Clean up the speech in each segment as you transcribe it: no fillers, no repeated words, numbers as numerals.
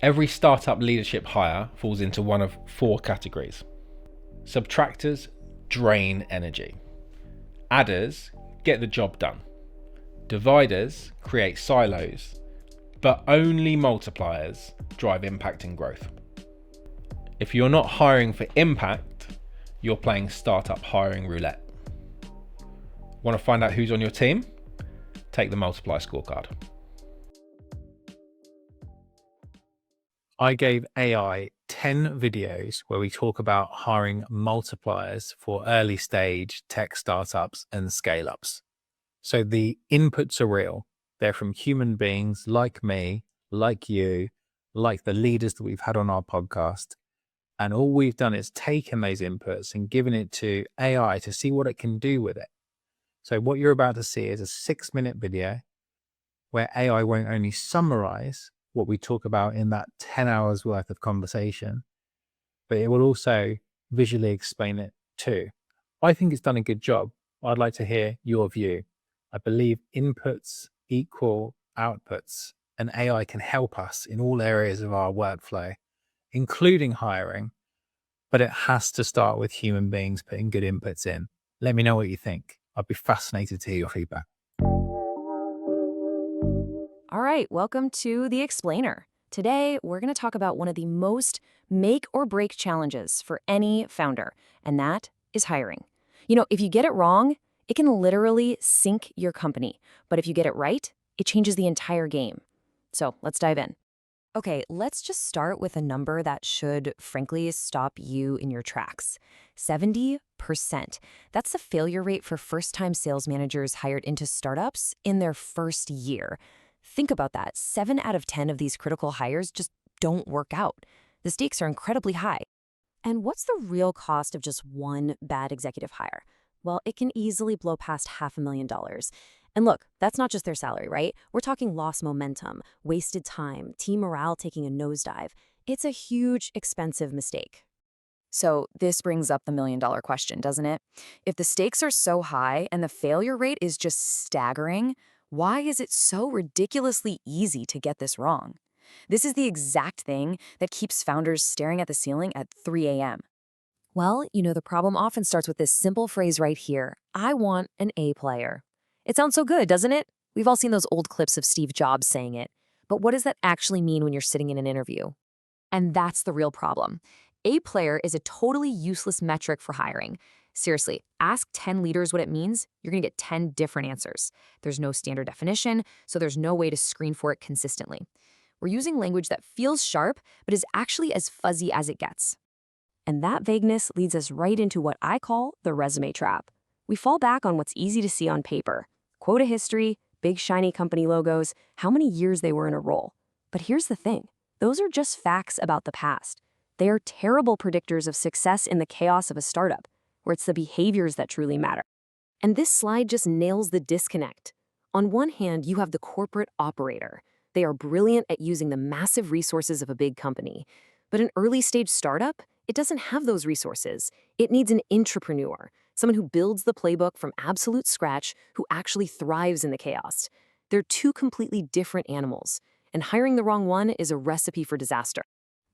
Every startup leadership hire falls into one of 4 categories. Subtractors drain energy. Adders get the job done. Dividers create silos, but only multipliers drive impact and growth. If you're not hiring for impact, you're playing startup hiring roulette. Want to find out who's on your team? Take the Multiplier Scorecard. I gave AI 10 videos where we talk about hiring multipliers for early stage tech startups and scale ups. So the inputs are real. They're from human beings like me, like you, like the leaders that we've had on our podcast. And all we've done is taken those inputs and given it to AI to see what it can do with it. So what you're about to see is a 6-minute video where AI won't only summarize what we talk about in that 10 hours worth of conversation, but it will also visually explain it too. I think it's done a good job. I'd like to hear your view. I believe inputs equal outputs, and AI can help us in all areas of our workflow, including hiring, but it has to start with human beings putting good inputs in. Let me know what you think. I'd be fascinated to hear your feedback. All right, welcome to The Explainer. Today, we're going to talk about one of the most make or break challenges for any founder, and that is hiring. You know, if you get it wrong, it can literally sink your company. But if you get it right, it changes the entire game. So let's dive in. Okay, let's just start with a number that should, frankly, stop you in your tracks. 70%. That's the failure rate for first-time sales managers hired into startups in their first year. Think about that. 7 out of 10 of these critical hires just don't work out. The stakes are incredibly high. And what's the real cost of just one bad executive hire? Well, it can easily blow past $500,000. And look, that's not just their salary, right? We're talking lost momentum, wasted time, team morale taking a nosedive. It's a huge, expensive mistake. So this brings up the million-dollar question, doesn't it? If the stakes are so high and the failure rate is just staggering, why is it so ridiculously easy to get this wrong? This is the exact thing that keeps founders staring at the ceiling at 3 a.m. Well, you know, the problem often starts with this simple phrase right here. I want an A player. It sounds so good, doesn't it? We've all seen those old clips of Steve Jobs saying it. But what does that actually mean when you're sitting in an interview? And that's the real problem. A player is a totally useless metric for hiring. Seriously, ask 10 leaders what it means, you're going to get 10 different answers. There's no standard definition, so there's no way to screen for it consistently. We're using language that feels sharp, but is actually as fuzzy as it gets. And that vagueness leads us right into what I call the resume trap. We fall back on what's easy to see on paper. Quota history, big shiny company logos, how many years they were in a role. But here's the thing. Those are just facts about the past. They are terrible predictors of success in the chaos of a startup, where it's the behaviors that truly matter. And this slide just nails the disconnect. On one hand, you have the corporate operator. They are brilliant at using the massive resources of a big company. But an early-stage startup, it doesn't have those resources. It needs an intrapreneur, someone who builds the playbook from absolute scratch, who actually thrives in the chaos. They're two completely different animals, and hiring the wrong one is a recipe for disaster.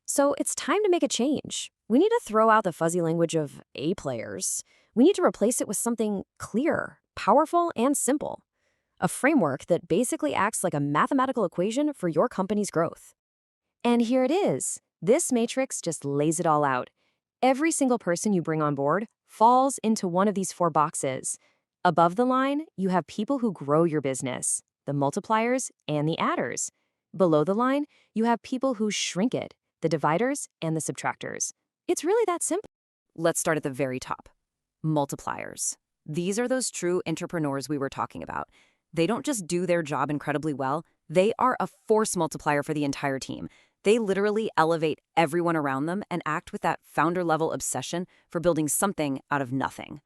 So it's time to make a change. We need to throw out the fuzzy language of A players. We need to replace it with something clear, powerful, and simple. A framework that basically acts like a mathematical equation for your company's growth. And here it is. This matrix just lays it all out. Every single person you bring on board falls into one of these 4 boxes. Above the line, you have people who grow your business, the multipliers and the adders. Below the line, you have people who shrink it, the dividers and the subtractors. It's really that simple. Let's start at the very top. Multipliers. These are those true entrepreneurs we were talking about. They don't just do their job incredibly well, they are a force multiplier for the entire team. They literally elevate everyone around them and act with that founder-level obsession for building something out of nothing.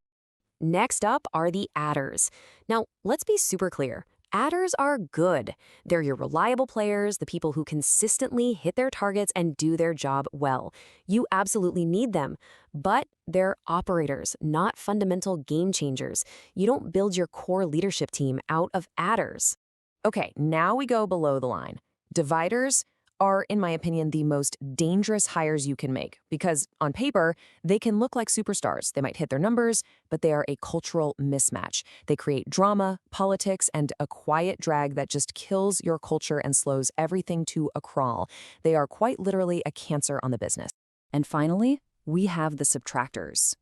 Next up are the adders. Now, let's be super clear. Adders are good. They're your reliable players, the people who consistently hit their targets and do their job well. You absolutely need them, but they're operators, not fundamental game changers. You don't build your core leadership team out of adders. Okay, now we go below the line. Dividers are, in my opinion, the most dangerous hires you can make because, on paper, they can look like superstars. They might hit their numbers, but they are a cultural mismatch. They create drama, politics, and a quiet drag that just kills your culture and slows everything to a crawl. They are quite literally a cancer on the business. And finally, we have the subtractors.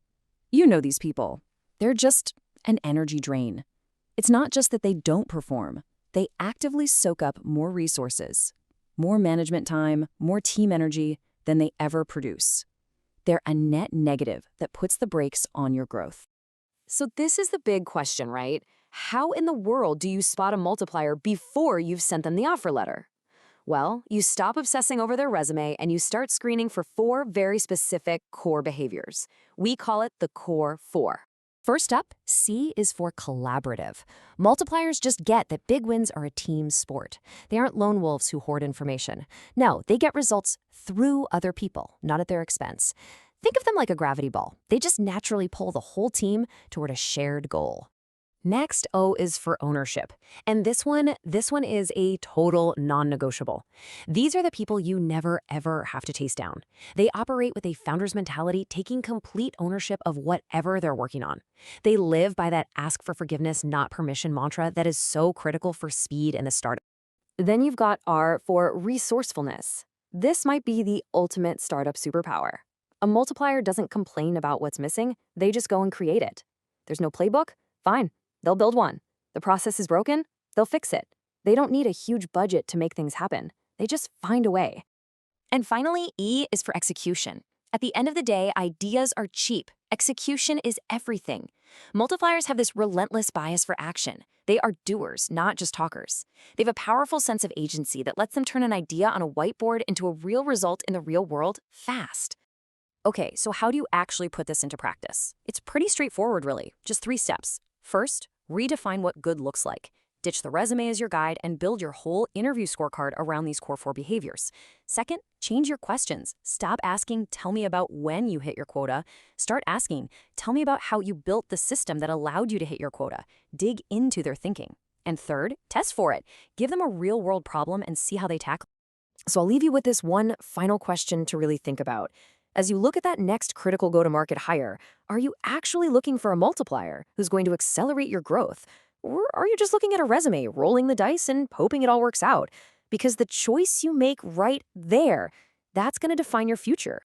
You know these people. They're just an energy drain. It's not just that they don't perform. They actively soak up more resources, more management time, more team energy than they ever produce. They're a net negative that puts the brakes on your growth. So this is the big question, right? How in the world do you spot a multiplier before you've sent them the offer letter? Well, you stop obsessing over their resume and you start screening for 4 very specific core behaviors. We call it the core 4. First up, C is for collaborative. Multipliers just get that big wins are a team sport. They aren't lone wolves who hoard information. No, they get results through other people, not at their expense. Think of them like a gravity ball. They just naturally pull the whole team toward a shared goal. Next, O is for ownership. And this one is a total non-negotiable. These are the people you never, ever have to chase down. They operate with a founder's mentality, taking complete ownership of whatever they're working on. They live by that ask for forgiveness, not permission mantra that is so critical for speed in the startup. Then you've got R for resourcefulness. This might be the ultimate startup superpower. A multiplier doesn't complain about what's missing, they just go and create it. There's no playbook? Fine. They'll build one. The process is broken? They'll fix it. They don't need a huge budget to make things happen. They just find a way. And finally, E is for execution. At the end of the day, ideas are cheap. Execution is everything. Multipliers have this relentless bias for action. They are doers, not just talkers. They have a powerful sense of agency that lets them turn an idea on a whiteboard into a real result in the real world fast. Okay, so how do you actually put this into practice? It's pretty straightforward, really. Just 3 steps. First, redefine what good looks like. Ditch the resume as your guide and build your whole interview scorecard around these core 4 behaviors. Second, change your questions. Stop asking, tell me about when you hit your quota. Start asking, tell me about how you built the system that allowed you to hit your quota. Dig into their thinking. And third, test for it. Give them a real-world problem and see how they tackle it. So I'll leave you with this one final question to really think about. As you look at that next critical go-to-market hire, are you actually looking for a multiplier who's going to accelerate your growth? Or are you just looking at a resume, rolling the dice and hoping it all works out? Because the choice you make right there, that's going to define your future.